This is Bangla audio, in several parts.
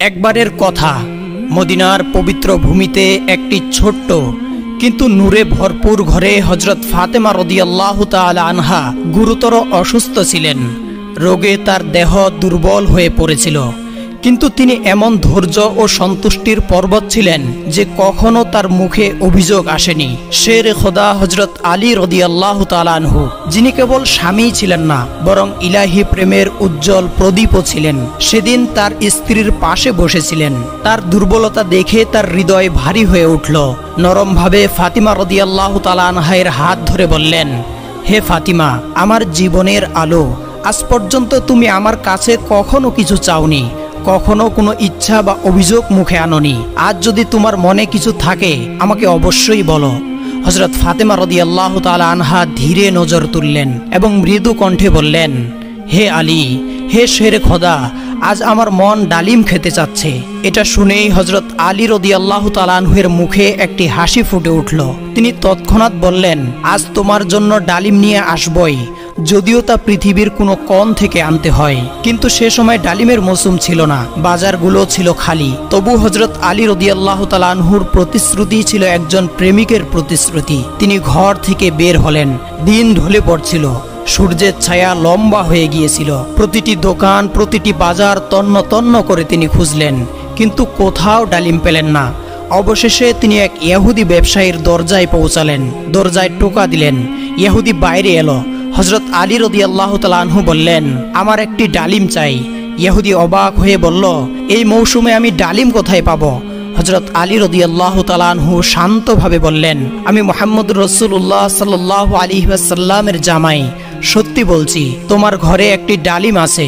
একবারের কথা, মদিনার পবিত্র ভূমিতে একটি ছোট্ট কিন্তু নূরে ভরপুর ঘরে হযরত ফাতেমা রাদিয়াল্লাহু তাআলা আনহা গুরুতর অসুস্থ ছিলেন। রোগে তার দেহ দুর্বল হয়ে পড়েছিল, কিন্তু তিনি এমন ধৈর্য ও সন্তুষ্টির পর্বত ছিলেন যে কখনো তার মুখে অভিযোগ আসেনি। শের খোদা হযরত আলী রাদিয়াল্লাহু তাআলা আনহু, যিনি কেবল স্বামী ছিলেন না বরং ইলাহি প্রেমের উজ্জ্বল প্রদীপও ছিলেন, সেদিন তার স্ত্রীর পাশে বসেছিলেন। তার দুর্বলতা দেখে তার হৃদয় ভারী হয়ে উঠল। নরমভাবে ফাতিমা রাদিয়াল্লাহু তাআলা আনহার হাত ধরে বললেন, হে ফাতিমা, আমার জীবনের আলো, আজ পর্যন্ত তুমি আমার কাছে কখনো কিছু চাওনি, কখনো কোনো ইচ্ছা বা অভিযোগ মুখে আনোনি। আজ যদি তোমার মনে কিছু থাকে আমাকে অবশ্যই বলো। হযরত ফাতেমা রাদিয়াল্লাহু তাআলা আনহা ধীরে নজর তুললেন এবং মৃদু কণ্ঠে বললেন, হে আলী, হে শেরে খোদা, আজ আমার মন ডালিম খেতে চাচ্ছে। এটা শুনেই হযরত আলী রাদিয়াল্লাহু তাআলা আনহুর মুখে একটি হাসি ফুটে উঠল। তিনি তৎক্ষণাৎ বললেন, আজ তোমার জন্য ডালিম নিয়ে আসবই, যদিও তা পৃথিবীর কোনো কোণ থেকে আনতে হয়। কিন্তু সে সময় ডালিমের মৌসুম ছিল না, বাজারগুলো ছিল খালি। তবু হযরত আলী রাদিয়াল্লাহু তাআলা আনহুর প্রতিশ্রুতি ছিল একজন প্রেমিকের প্রতিশ্রুতি। তিনি ঘর থেকে বের হলেন। দিন ঢলে পড়ছিল, সূর্যের ছায়া লম্বা হয়ে গিয়েছিল। প্রতিটি দোকান, প্রতিটি বাজার তন্ন তন্ন করে তিনি খুঁজলেন, কিন্তু কোথাও ডালিম পেলেন না। অবশেষে তিনি এক ইহুদি ব্যবসায়ীর দরজায় পৌঁছালেন। দরজায় টোকা দিলেন। ইহুদি বাইরে এলো। হযরত আলী রাদিয়াল্লাহু তাআলা আনহু বললেন, আমার একটি ডালিম চাই। ইহুদি অবাক হয়ে বলল, এই মৌসুমে আমি ডালিম কোথায় পাবো? হযরত আলী রাদিয়াল্লাহু তাআলা আনহু শান্তভাবে বললেন, আমি মুহাম্মদুর রাসূলুল্লাহ সাল্লাল্লাহু আলাইহি ওয়াসাল্লামের জামাই, সত্যি বলছি তোমার ঘরে একটি ডালিম আছে।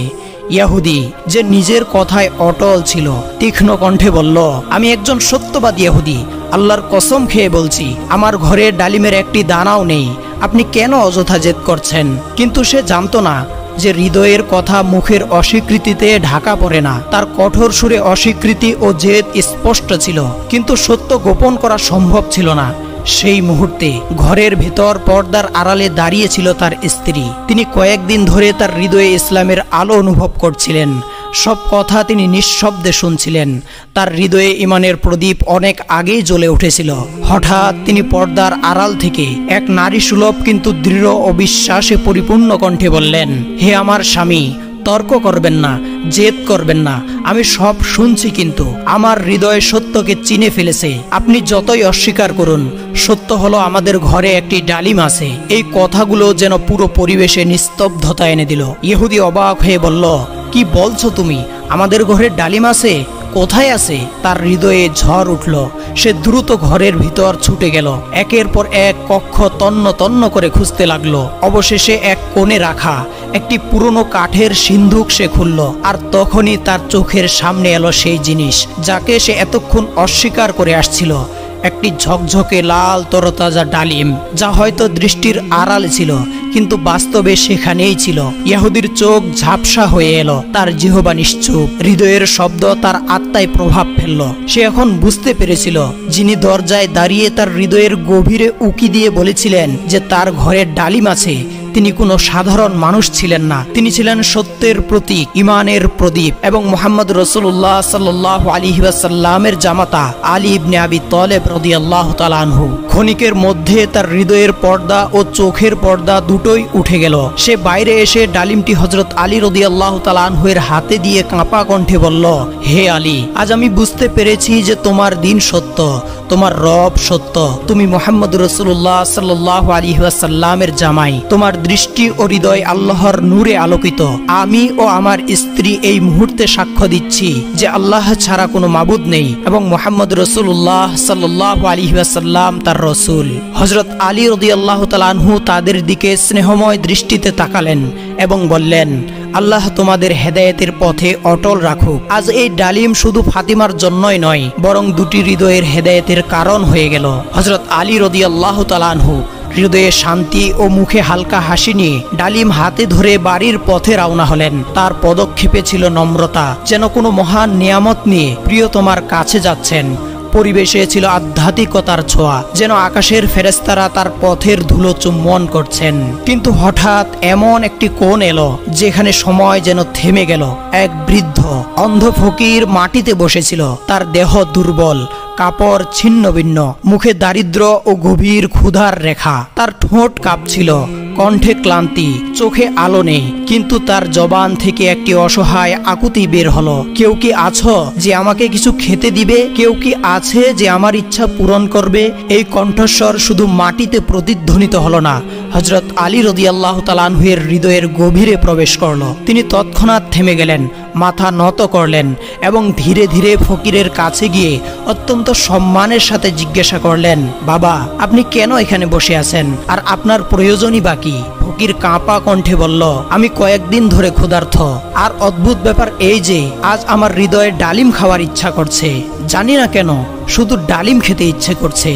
ইহুদি, যে নিজের কথায় অটল ছিল, তীক্ষ্ণ কণ্ঠে বলল, আমি একজন সত্যবাদী ইহুদি, আল্লাহর কসম খেয়ে বলছি আমার ঘরে ডালিমের একটি দানাও নেই। আপনি কেন অযথা জেদ করছেন? কিন্তু সে জানতো না যে হৃদয়ের কথা মুখের অস্বীকৃতিতে ঢাকা পড়ে না। তার কঠোর সুরে অস্বীকৃতি ও জেদ স্পষ্ট ছিল, কিন্তু সত্য গোপন করা সম্ভব ছিল না। সেই মুহূর্তে ঘরের ভেতর পর্দার আড়ালে দাঁড়িয়েছিল তার স্ত্রী। তিনি কয়েকদিন ধরে তার হৃদয়ে ইসলামের আলো অনুভব করছিলেন। সব কথা তিনি নিঃশব্দে শুনছিলেন। তার হৃদয়ে ঈমানের প্রদীপ অনেক আগেই জ্বলে উঠেছিল। হঠাৎ তিনি পর্দার আড়াল থেকে এক নারী সুলভ কিন্তু দৃঢ় ও বিশ্বাসে পরিপূর্ণ কণ্ঠে বললেন, হে আমার স্বামী, তর্ক করবেন না, জেদ করবেন না, আমি সব শুনছি, কিন্তু আমার হৃদয় সত্যকে চিনে ফেলেছে। আপনি যতই অস্বীকার করুন, সত্য হলো আমাদের ঘরে একটি ডালিম আছে। এই কথাগুলো যেন পুরো পরিবেশে নিস্তব্ধতা এনে দিল। ইহুদি অবাক হয়ে বলল, কি বলছো তুমি? আমাদের ঘরে ডালিম আছে? কোথায় আছে? তার হৃদয়ে ঝড় উঠল। সে দ্রুত ঘরের ভিতর ছুটে গেল। একের পর এক কক্ষ তন্ন তন্ন করে খুঁজতে লাগলো। অবশেষে এক কোণে রাখা একটি পুরনো কাঠের সিন্ধুক সে খুলল। আর তখনই তার চোখের সামনে এলো সেই জিনিস যাকে সে এতক্ষণ অস্বীকার করে আসছিল। একটি ঝকঝকে লাল তরতাজা ডালিম, যা হয়তো দৃষ্টির আড়ালে ছিল, কিন্তু বাস্তবে সেখানেই ছিল। ইহুদির চোখ ঝাপসা হয়ে এলো, তার জিহ্বা নিশ্চুপ। হৃদয়ের শব্দ তার আত্মায় প্রভাব ফেলল। সে এখন বুঝতে পেরেছিল, যিনি দরজায় দাঁড়িয়ে তার হৃদয়ের গভীরে উকি দিয়ে বলেছিলেন যে তার ঘরে ডালিম আছে, তিনি কোনো সাধারণ মানুষ ছিলেন না। তিনি ছিলেন সত্যের প্রতীক, ঈমানের প্রদীপ এবং মুহাম্মদ রাসূলুল্লাহ সাল্লাল্লাহু আলাইহি ওয়াসাল্লামের জামাতা আলী ইবনে আবি তালেব রাদিয়াল্লাহু তাআলা আনহু। ক্ষণিকের মধ্যে তার হৃদয়ের পর্দা ও চোখের পর্দা দুটোই উঠে গেল। সে বাইরে এসে ডালিমটি হযরত আলী রাদিয়াল্লাহু তাআলা আনহুর হাতে দিয়ে কাঁপা কণ্ঠে বলল, হে আলী, আজ আমি বুঝতে পেরেছি যে তোমার দিন সত্য, তোমার রব সত্য, তুমি মুহাম্মদ রাসূলুল্লাহ সাল্লাল্লাহু আলাইহি ওয়াসাল্লামের জামাই। তোমার দৃষ্টি ও হৃদয় আল্লাহর নূরে আলোকিত। আমি ও আমার স্ত্রী এই মুহূর্তে সাক্ষ্য দিচ্ছি যে আল্লাহ ছাড়া কোনো মাবুদ নেই এবং মুহাম্মদ রাসূলুল্লাহ সাল্লাল্লাহু আলাইহি ওয়াসাল্লাম তার রাসূল। হযরত আলী রাদিয়াল্লাহু তাআলা আনহু তাদের দিকে স্নেহময় দৃষ্টিতে তাকালেন এবং বললেন, আল্লাহ তোমাদের হেদায়েতের পথে অটল রাখুক। আজ এই ডালিম শুধু ফাতিমার জন্যই নয়, বরং দুটি হৃদয়ের হেদায়েতের কারণ হয়ে গেল। হযরত আলী রাদিয়াল্লাহু তাআলা আনহু হৃদয়ে শান্তি ও মুখে হালকা হাসি নিয়ে ডালিম হাতে ধরে বাড়ির পথে রওনা হলেন। তার পদক্ষেপে ছিল নম্রতা, যেন কোনো মহান নিয়ামত নিয়ে প্রিয়তমার কাছে যাচ্ছেন। পরিবেশে ছিল আধ্যাত্মিকতার ছোঁয়া, যেন আকাশের ফেরেশতারা তার পথের ধুলো চুম্বন করছেন। কিন্তু হঠাৎ এমন একটি কোণ এলো যেখানে সময় যেন থেমে গেল। এক বৃদ্ধ অন্ধ ফকির মাটিতে বসেছিল। তার দেহ দুর্বল, কাপড় ছিন্ন ভিন্ন, মুখে দারিদ্র ও গভীর ক্ষুধার রেখা। তার ঠোঁট কাঁপছিল, কণ্ঠে ক্লান্তি, চোখে আলো নেই, কিন্তু তার জবান থেকে একটি অসহায় আকুতি বের হলো। কেউ কি আছো যে আমাকে কিছু খেতে দিবে? কেউ কি আছে যে আমার ইচ্ছা পূরণ করবে? এই কণ্ঠস্বর শুধু মাটিতে প্রতিধ্বনিত হলো না, হযরত আলী রাদিয়াল্লাহু তাআলা আনহুর হৃদয়ের গভীরে প্রবেশ করলো। তিনি তৎক্ষণাৎ থেমে গেলেন, মাথা নত করলেন এবং ধীরে ধীরে ফকিরের কাছে গিয়ে অত্যন্ত সম্মানের সাথে জিজ্ঞাসা করলেন, বাবা, আপনি কেন এখানে বসে আছেন? আর আপনার প্রয়োজনই বা কি? ফকির কাঁপা কণ্ঠে বলল, আমি কয়েকদিন ধরে ক্ষুধার্ত। আর অদ্ভুত ব্যাপার এই যে আজ আমার হৃদয়ে ডালিম খাওয়ার ইচ্ছা করছে। জানি না কেন, শুধু ডালিম খেতে ইচ্ছে করছে।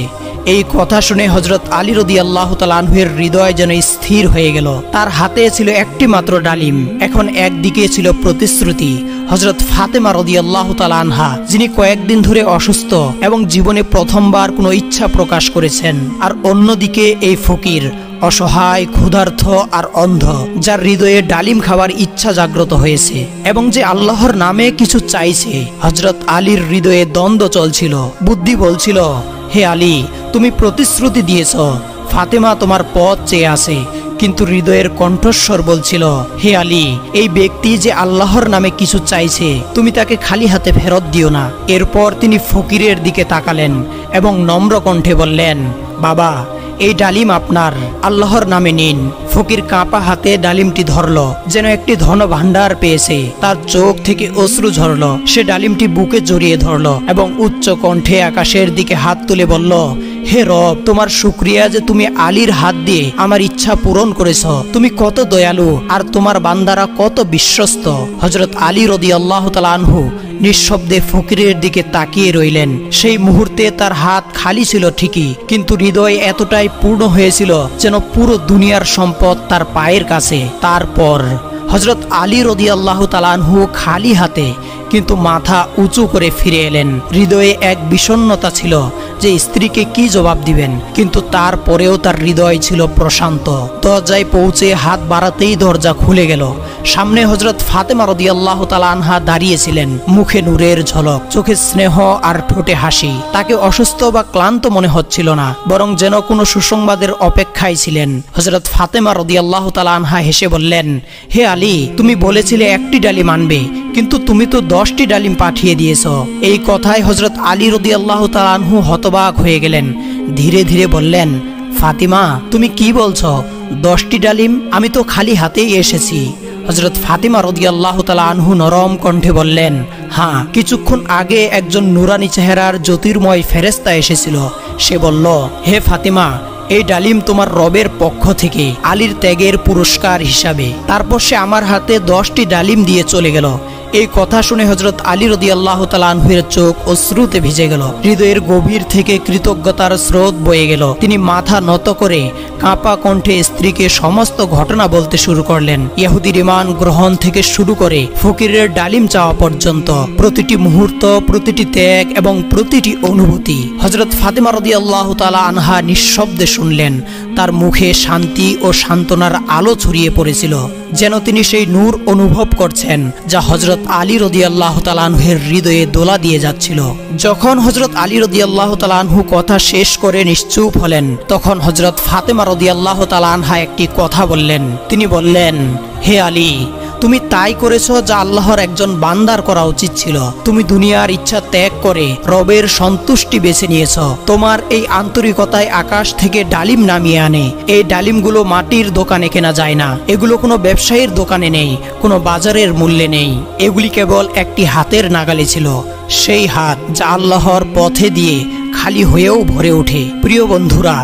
এই কথা শুনে হযরত আলী রাদিয়াল্লাহু তাআলা আনহুর হৃদয় যেন স্থির হয়ে গেল। তার হাতে ছিল একটি মাত্র ডালিম। এখন একদিকে ছিল প্রতিশ্রুতি, হযরত ফাতেমা রাদিয়াল্লাহু তাআলা আনহা, যিনি কয়েকদিন ধরে অসুস্থ এবং জীবনে প্রথমবার কোনো ইচ্ছা প্রকাশ করেছেন। আর অন্যদিকে এই ফকির, অসহায়, ক্ষুধার্ত আর অন্ধ, যার হৃদয়ে ডালিম খাওয়ার ইচ্ছা জাগ্রত হয়েছে এবং যে আল্লাহর নামে কিছু চাইছে। হযরত আলীর হৃদয়ে দ্বন্দ্ব চলছিল। বুদ্ধি বলছিল, হে আলী, তুমি প্রতিশ্রুতি দিয়েছ, ফাতেমা তোমার পথ চেয়ে আছে। কিন্তু হৃদয়ের কণ্ঠস্বর বলছিল, হে আলী, এই ব্যক্তি যে আল্লাহর নামে কিছু চাইছে, তুমি তাকে খালি হাতে ফেরত দিও না। এরপর তিনি ফকিরের দিকে তাকালেন এবং নম্র কণ্ঠে বললেন, বাবা, এই ডালিম আপনার, আল্লাহর নামে নিন। ফকির কাঁপা হাতে ডালিমটি ধরল, যেন একটি ধন ভাণ্ডার পেয়েছে। তার চোখ থেকে অশ্রু ঝরল। সে ডালিমটি বুকে জড়িয়ে ধরল এবং উচ্চ কণ্ঠে আকাশের দিকে হাত তুলে বলল, হে রব, তোমার শুকরিয়া যে তুমি আলীর হাত দিয়ে আমার ইচ্ছা পূরণ করেছ। তুমি কত দয়ালু আর তোমার বান্দারা কত বিশ্বস্ত। হযরত আলী রাদিয়াল্লাহু তাআলা আনহু নিঃশব্দে ফকিরের দিকে তাকিয়ে রইলেন। সেই মুহূর্তে তার হাত খালি ছিল ঠিকই, কিন্তু হৃদয় এতটাই পূর্ণ হয়েছিল যেন পুরো দুনিয়ার সম্পদ তার পায়ের কাছে। তারপর হযরত আলী রাদিয়াল্লাহু তাআলা আনহু খালি হাতে কিন্তু মাথা উঁচু করে ফিরে এলেন। হৃদয়ে এক বিষণ্ণতা ছিল যে স্ত্রীকে কি জবাব দিবেন, কিন্তু তারপরেও তার হৃদয় ছিল প্রশান্ত। দরজায় পৌঁছে হাত বাড়াতেই দরজা খুলে গেল। সামনে হযরত ফাতেমা রাদিয়াল্লাহু তাআলা আনহা দাঁড়িয়েছিলেন, মুখে নূরের ঝলক, চোখে স্নেহ আর ঠোঁটে হাসি। তাকে অসুস্থ বা ক্লান্ত মনে হচ্ছিল না, বরং যেন কোনো সুসংবাদের অপেক্ষায় ছিলেন। হযরত ফাতেমা রাদিয়াল্লাহু তাআলা আনহা হেসে বললেন, হে আলী, তুমি বলেছিলে একটি ডালিম আনবে, কিন্তু তুমি তো 10টি ডালিম পাঠিয়ে দিয়েছ। এই কথায় হযরত আলী রাদিয়াল্লাহু তাআলা আনহু হতবাক হয়ে গেলেন। ধীরে ধীরে বললেন, ফাতিমা, তুমি কি বলছো? 10টি ডালিম? আমি তো খালি হাতেই এসেছি। হযরত ফাতিমা রাদিয়াল্লাহু তাআলা আনহু নরম কণ্ঠে বললেন, হ্যাঁ, কিছুক্ষণ আগে একজন নুরানি চেহারার জ্যোতির্ময় ফেরেশতা এসেছিল। সে বলল, হে ফাতিমা, এই ডালিম তোমার রবের পক্ষ থেকে আলীর ত্যাগের পুরস্কার হিসাবে। তারপর সে আমার হাতে 10টি ডালিম দিয়ে চলে গেল। এই কথা শুনে হযরত আলী রাদিয়াল্লাহু তাআলা আনহুর চোখ অশ্রুতে ভিজে গেল। হৃদয়ের গভীর থেকে কৃতজ্ঞতার স্রোত বয়ে গেল। তিনি মাথা নত করে কাঁপা কণ্ঠে স্ত্রীকে সমস্ত ঘটনা বলতে শুরু করলেন। ইহুদির ঈমান গ্রহণ থেকে শুরু করে ফকিরের ডালিম চাওয়া পর্যন্ত প্রতিটি মুহূর্ত, প্রতিটি ত্যাগ এবং প্রতিটি অনুভূতি হযরত ফাতিমা রাদিয়াল্লাহু তাআলা আনহা নিঃশব্দে শুনলেন। তার মুখে শান্তি ও সান্ত্বনার আলো ছড়িয়ে পড়েছিল, যেন তিনি সেই নূর অনুভব করছেন যা হযরত আলী রাদিয়াল্লাহু তাআলা আনহুর হৃদয়ে দোলা দিয়ে যাচ্ছিল। যখন হযরত আলী রাদিয়াল্লাহু তাআলা আনহু কথা শেষ করে নিশ্চুপ হলেন, তখন হযরত ফাতেমা রাদিয়াল্লাহু তাআলা আনহা একটি কথা বললেন। তিনি বললেন, হে আলী, তুমি তাই করেছো যা আল্লাহর একজন বান্দার করা উচিত ছিল। তুমি দুনিয়ার ইচ্ছা ত্যাগ করে রবের সন্তুষ্টি বেছে নিয়েছো। তোমার এই আন্তরিকতায় আকাশ থেকে ডালিম নামিয়ে আনে। এই ডালিমগুলো মাটির দোকানে কেনা যায় না, এগুলো কোনো ব্যবসায়ীর দোকানে নেই, কোনো বাজারের মূল্যে নেই। এগুলি কেবল একটি হাতের নাগালে ছিল, সেই হাত যা আল্লাহর পথে দিয়ে খালি হয়েও ভরে ওঠে। প্রিয় বন্ধুরা,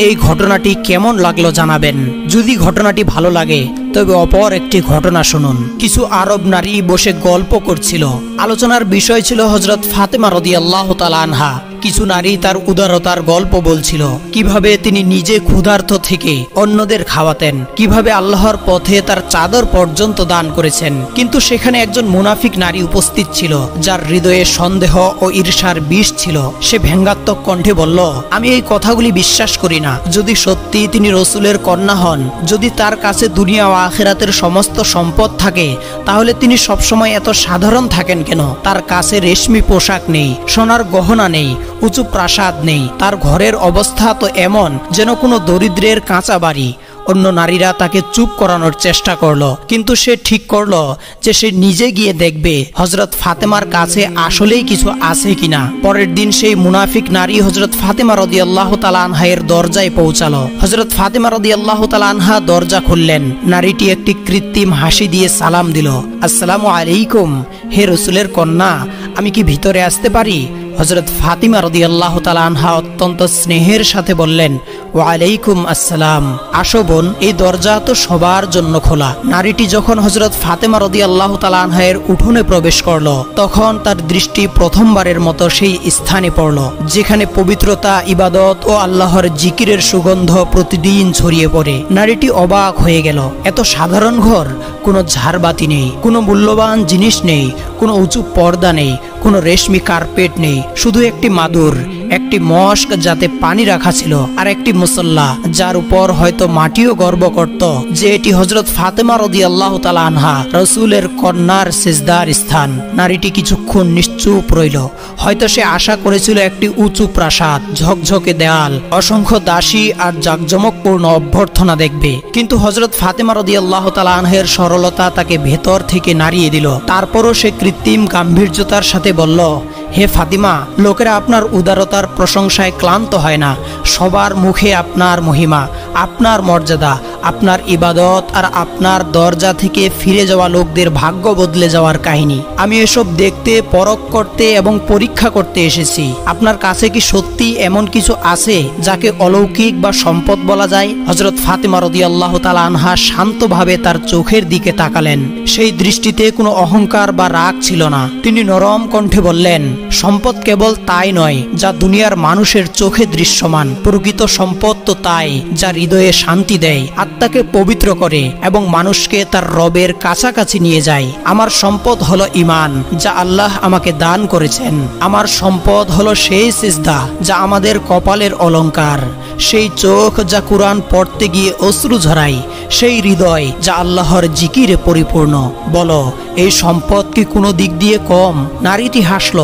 এই ঘটনাটি কেমন লাগলো জানাবেন। যদি ঘটনাটি ভালো লাগে তবে অপর একটি ঘটনা শুনুন। কিছু আরব নারী বসে গল্প করছিল। আলোচনার বিষয় ছিল হযরত ফাতেমা রাদিয়াল্লাহু তাআলা আনহা। কিছু নারী তার উদারতার গল্প বলছিল, কিভাবে তিনি নিজে ক্ষুধার্ত থেকে অন্যদের খাওয়াতেন, কিভাবে আল্লাহর পথে তার চাদর পর্যন্ত দান করেছেন। কিন্তু সেখানে একজন মুনাফিক নারী উপস্থিত ছিল, যার হৃদয়ে সন্দেহ ও ঈর্ষার বিষ ছিল। সে ব্যঙ্গাত্মক কণ্ঠে বলল, আমি এই কথাগুলি বিশ্বাস করি না। যদি সত্যি তিনি রসুলের কন্যা হন, যদি তার কাছে দুনিয়া ও আখিরাতের সমস্ত সম্পদ থাকে, তাহলে তিনি সবসময় এত সাধারণ থাকেন কেন? তার কাছে রেশমি পোশাক নেই, সোনার গহনা নেই, উঁচু প্রাসাদ নেই। তার ঘরের অবস্থা তো এমন যেন কোনো দরিদ্রের কাঁচা বাড়ি। অন্য নারীরা তাকে চুপ করানোর চেষ্টা করলো, কিন্তু সে ঠিক করলো যে সে নিজে গিয়ে দেখবে হযরত ফাতেমার কাছে আসলেই কিছু আছে কিনা। পরের দিন সেই মুনাফিক নারী হযরত ফাতেমা রাদিয়াল্লাহু তাআলা আনহা এর দরজায় পৌঁছালো। হযরত ফাতেমা রাদিয়াল্লাহু তাআলা আনহা দরজা খুললেন। নারীটি একটি কৃত্রিম হাসি দিয়ে সালাম দিল, আসসালামু আলাইকুম, হে রাসূলের কন্যা, আমি কি ভিতরে আসতে পারি? হযরত ফাতিমা রাদিয়াল্লাহু তাআলা আনহা অত্যন্ত স্নেহের সাথে বললেন, ওয়ালাইকুম আসসালাম, আসো বোন, এই দরজা তো সবার জন্য খোলা। নারীটি যখন হযরত ফাতেমা রাদিয়াল্লাহু তাআলা আনহা এর উঠোনে প্রবেশ করলো, তখন তার দৃষ্টি প্রথমবারের মতো সেই স্থানে পড়ল যেখানে পবিত্রতা, ইবাদত ও আল্লাহর জিকিরের সুগন্ধ প্রতিদিন ছড়িয়ে পড়ে। নারীটি অবাক হয়ে গেল। এত সাধারণ ঘর, কোনো ঝাড়বাতি নেই, কোনো মূল্যবান জিনিস নেই, কোনো উঁচু পর্দা নেই, কোনো রেশমি কার্পেট নেই, শুধু একটি মাদুর, একটি মশক যাতে পানি রাখা ছিল, আর একটি মুসল্লা যার উপর হয়তো মাটিও গর্ব করত যে এটি হযরত ফাতেমা রাদিয়াল্লাহু তাআলা আনহা, রাসূলের কন্যার সিজদার স্থান। নারীটি কিছুক্ষণ নিশ্চুপ রইল। হয়তো সে আশা করেছিল একটি উঁচু প্রাসাদ, ঝকঝকে দেয়াল, অসংখ্য দাসী আর জাঁকজমকপূর্ণ অভ্যর্থনা দেখবে। কিন্তু হযরত ফাতেমা রাদিয়াল্লাহু তাআলা আনহার সরলতা তাকে ভেতর থেকে নাড়িয়ে দিল। তারপরও সে কৃত্রিম গাম্ভীর্যতার সাথে বলল, হে ফাতিমা, লোকেরা আপনার উদারতার প্রশংসায় ক্লান্ত হয় না। সবার মুখে আপনার মহিমা, আপনার মর্যাদা, আপনার ইবাদত আর আপনার দরজা থেকে ফিরে যাওয়া লোকদের ভাগ্য বদলে যাওয়ার কাহিনী। আমি এসব দেখতে, পরখ করতে এবং পরীক্ষা করতে এসেছি। আপনার কাছে কি সত্যি এমন কিছু আছে যাকে অলৌকিক বা সম্পদ বলা যায়? হযরত ফাতিমা রাদিয়াল্লাহু তাআলা আনহা শান্তভাবে তার চোখের দিকে তাকালেন। সেই দৃষ্টিতে কোনো অহংকার বা রাগ ছিল না। তিনি নরম কণ্ঠে বললেন, সম্পদ কেবল তাই নয় যা দুনিয়ার মানুষের চোখে দৃশ্যমান। প্রকৃত সম্পদ তো তাই যা হৃদয়ে শান্তি দেয়, আত্মাকে পবিত্র করে এবং মানুষকে তার রবের কাছাকাছি নিয়ে যায়। আমার সম্পদ হলো ঈমান, যা আল্লাহ আমাকে দান করেছেন। আমার সম্পদ হলো সেই সিজদা যা আমাদের কপালের অলংকার, সেই চোখ যা কুরআন পড়তে গিয়ে অশ্রু ঝরায়, সেই হৃদয় যা আল্লাহর জিকিরে পরিপূর্ণ। বলো, এই সম্পদ কি কোনো দিক দিয়ে কম? নারীটি হাসল,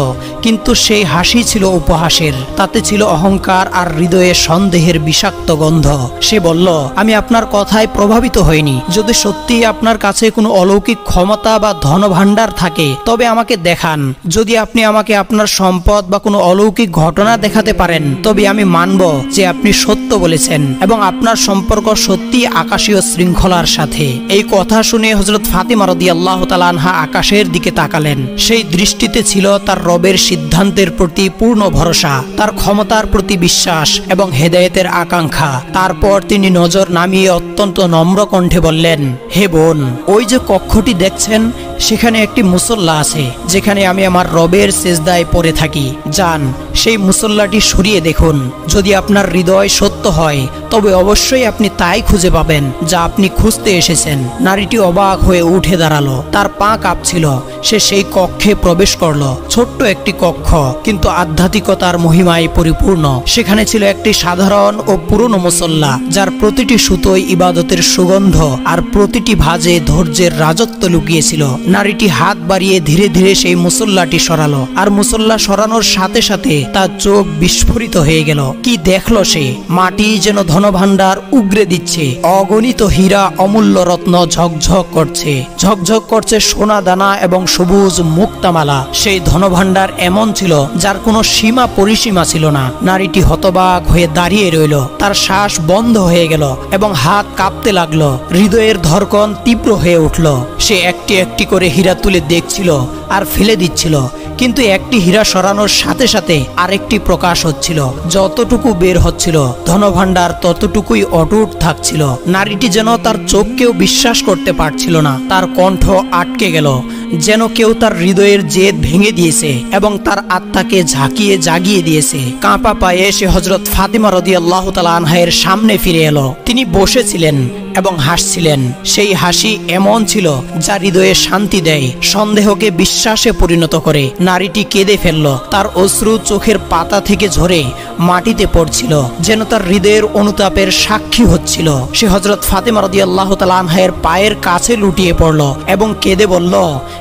কিন্তু সেই হাসি ছিল উপহাসের। তাতে ছিল অহংকার আর হৃদয়ে সন্দেহের বিষাক্ত গন্ধ। সে বলল, আমি আপনার কথায় প্রভাবিত হইনি। যদি সত্যি আপনার কাছে কোনো অলৌকিক ক্ষমতা বা ধনভাণ্ডার থাকে, তবে আমাকে দেখান। যদি আপনি আমাকে আপনার সম্পদ বা কোনো অলৌকিক ঘটনা দেখাতে পারেন, তবে আমি মানব যে আপনি সত্য বলেছেন এবং আপনার সম্পর্ক সত্যি আকাশীয় শৃঙ্খলার সাথে। এই কথা শুনে হযরত ফাতিমা রাদিয়াল্লাহু তাআলা আনহা আকাশের দিকে তাকালেন। সেই দৃষ্টিতে ছিল তার রবের সিদ্ধান্তের প্রতি পূর্ণ ভরসা, তার ক্ষমতার প্রতি বিশ্বাস এবং হেদায়েতের আকাঙ্ক্ষা। তারপর তিনি নজর নামিয়ে অত্যন্ত নম্র কণ্ঠে বললেন, হে বোন, ওই যে কক্ষটি দেখছেন, সেখানে একটি মুসল্লা আছে যেখানে আমি আমার রবের সিজদায় পড়ে থাকি। যান, সেই মুসল্লাটি সরিয়ে দেখুন। যদি আপনার হৃদয় সত্য হয়, তবে অবশ্যই আপনি তাই খুঁজে পাবেন যা আপনি খুঁজতে এসেছেন। নারীটি অবাক হয়ে উঠে দাঁড়ালো, তার পা কাঁপছিল। সে সেই কক্ষে প্রবেশ করলো। ছোট্ট একটি কক্ষ, কিন্তু আধ্যাত্মিকতার মহিমায় পরিপূর্ণ। সেখানে ছিল একটি সাধারণ ও পুরনো মুসল্লা, যার প্রতিটি সুতোয় ইবাদতের সুগন্ধ আর প্রতিটি ভাঁজে ধৈর্যের রাজত্ব লুকিয়েছিল। নারীটি হাত বাড়িয়ে ধীরে ধীরে সেই মুসল্লাটি সরালো, আর মুসল্লা সরানোর সাথে সাথে তার চোখ বিস্ফোরিত হয়ে গেল। কি দেখলো সে? মাটি যেন ধনভাণ্ডার উগরে দিচ্ছে। অগণিত হীরা, অমূল্য রত্ন ঝকঝক করছে, ঝকঝক করছে সোনা দানা এবং সবুজ মুক্তামালা। সেই ধনভাণ্ডার এমন ছিল যার কোনো সীমা পরিসীমা ছিল না। নারীটি হতবাক হয়ে দাঁড়িয়ে রইল। তার শ্বাস বন্ধ হয়ে গেল এবং হাত কাঁপতে লাগলো। হৃদয়ের ধড়কন তীব্র হয়ে উঠল। সে একটি একটি করে হীরা তুলে দেখছিল আর ফেলে দিচ্ছিল, কিন্তু একটি হীরা সরানোর সাথে সাথে আরেকটি প্রকাশ হচ্ছিল। যতটুকু বের হচ্ছিল ধনভাণ্ডার ততটুকুই অটুট থাকছিল। নারীটি যেন তার চোখকেও বিশ্বাস করতে পারছিল না। তার কণ্ঠ আটকে গেল, যেন কেউ তার হৃদয়ের জেদ ভেঙে দিয়েছে এবং তার আত্মাকে ঝাঁকিয়ে জাগিয়ে দিয়েছে। কাঁপা পায়ে সে হযরত ফাতিমা রাদিয়াল্লাহু তাআলা আনহার সামনে ফিরে এলো। তিনি বসেছিলেন এবং হাসছিলেন। সেই হাসি এমন ছিল যা হৃদয়ে শান্তি দেয়, সন্দেহকে বিশ্বাসে পরিণত করে। নারীটি কেঁদে ফেলল, তার অশ্রু চোখের পাতা থেকে ঝরে মাটিতে পড়ছিল, যেন তার হৃদয়ের অনুতাপের সাক্ষী হচ্ছিল। সে হযরত ফাতিমা রাদিয়াল্লাহু তাআলা আনহার পায়ের কাছে লুটিয়ে পড়ল এবং কেঁদে বলল,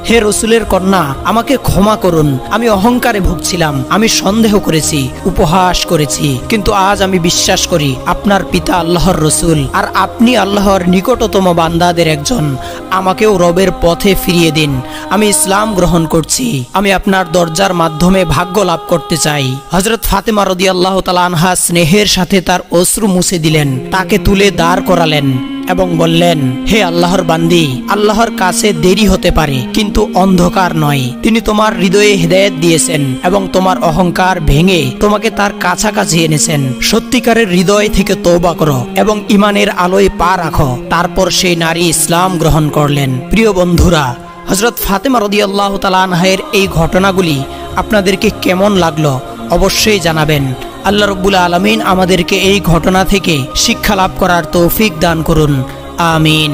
হে রাসূলের কন্যা, আমাকে ক্ষমা করুন। আমি অহংকারে ভুগছিলাম, আমি সন্দেহ করেছি, উপহাস করেছি, কিন্তু আজ আমি বিশ্বাস করি আপনার পিতা আল্লাহর রাসূল আর আপনি আল্লাহর নিকটতম বান্দাদের একজন। আমাকেও রবের পথে ফিরিয়ে দিন। আমি ইসলাম গ্রহণ করছি। আমি আপনার দরজার মাধ্যমে ভাগ্য লাভ করতে চাই। হযরত ফাতিমা রাদিয়াল্লাহু তাআলা আনহা স্নেহের সাথে তার অশ্রু মুছে দিলেন, তাকে তুলে দাঁড় করালেন এবং বললেন, হে আল্লাহর বান্দি, আল্লাহর কাছে দেরি হতে পারে কিন্তু অন্ধকার নয়। তিনি তোমার হৃদয়ে হিদায়াত দিয়েছেন এবং তোমার অহংকার ভেঙে তোমাকে তার কাছাকাছি এনেছেন। সত্যিকারের হৃদয় থেকে তওবা করো এবং ঈমানের আলোয় পা রাখো। তারপর সেই নারী ইসলাম গ্রহণ করলেন। প্রিয় বন্ধুরা, হযরত ফাতিমা রাদিয়াল্লাহু তাআলা আনহার এই ঘটনাগুলি আপনাদেরকে কেমন লাগলো অবশ্যই জানাবেন। আল্লাহ রাব্বুল আলামিন আমাদেরকে এই ঘটনা থেকে শিক্ষা লাভ করার তৌফিক দান করুন। আমিন।